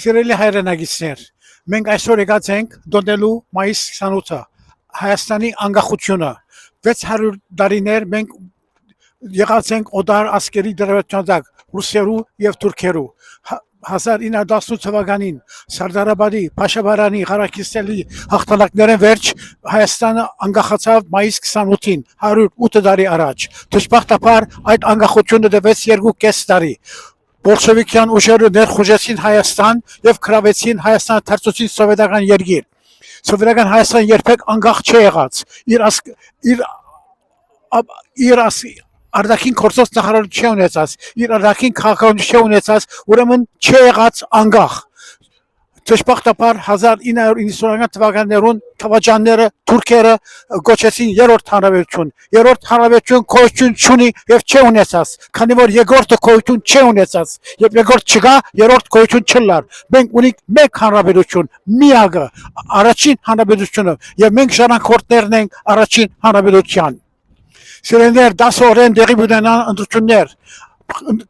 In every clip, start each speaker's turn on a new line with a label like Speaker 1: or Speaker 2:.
Speaker 1: Սիրելի հայրենագիտներ, մենք այսօր եկած ենք դոդելու մայիս 28-ը Հայաստանի անկախությունը 600 տարիներ մենք եղած ենք օտար ասկերի դրվետության տակ ռուսերու եւ թուրքերու 1918 թվականին Սարդարաբադի Փաշաբարանի Ղարաքիստելի հաղթանակներն վերջ Հայաստանը անկախացավ մայիս 28-ին 108 տարի առաջ դժբախտաբար այդ անկախությունը տևեց 2.5 տարի Բոլշևիկյան ուժերը ներխուժեցին Հայաստան եւ գրավեցին Հայաստանը դարձուցին սովետական երկիր Սովետական Հայաստան երբեք անկախ չի եղած իր Արտաքին գործոց նախարարություն չի ունեցած, իր արտաքին քաղաքականություն չի ունեցած, ուրեմն չի եղած անկախ։ Դժբախտաբար 1990 թվականներուն թավաջանները թուրքերը գոչեցին երրորդ հանրապետություն։ Երրորդ հանրապետություն գոյություն չունի եւ չի ունեցած, քանի որ երկրորդը գոյություն չի ունեցած։ Երբ երկրորդ չկա, երրորդ գոյություն չլար։ Մենք ունենք մեկ հանրապետություն, միակը, առաջին հանրապետությունը եւ մենք ժառանգորդներն ենք առաջին հանրապետության։ Սիրելիներ 10 օրեն դեղի ունենան ընտրություններ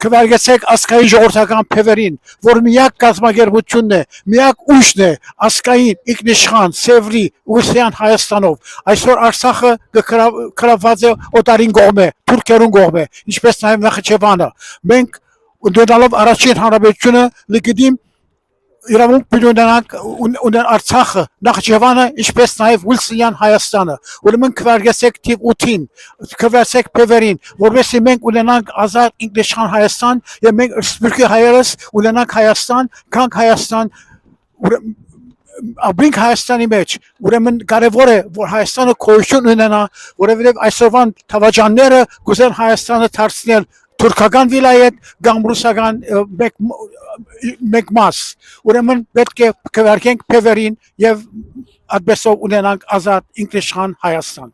Speaker 1: Քվարգեցեք ասկային ժողովրդական փևերին, որ միակ կազմակերպությունն է, միակ ուժն է ասկային ինքնիշխան, Սևրի, Ուսյան Հայաստանով։ Այսօր Արցախը գրավված է օտարին կողմը, թուրքերուն կողմը, ինչպես նաև Նախիջևանը։ Մենք ունենալով առաջին հանրապետությունը լիգիդիմ իրավունք ունեն Արցախը, Նախիջևանը, ինչպես նաև Ուսյան Հայաստանը։ Ուրեմն քվարգեցեք թիվ 8-ին, քվերցեք փևերին, որովհետեւ մենք ունենանք ազատ ինքնիշխան Հայաստան եւ մենք սփյուռքի հայերս ունենանք Հայաստան, քանք Հայաստան Աբրինք Հայաստանի մեջ, ուրեմն կարևոր է, որ Հայաստանը գոյություն ունենա, որովհետեւ այսօրվան թավաջանները կուզեն Հայաստանը դարձնել թուրքական վիլայետ կամ ռուսական մեկ մաս ուրեմն պետք է քվարկենք փևերին եւ այդպեսով ունենանք ազատ ինքնիշխան Հայաստան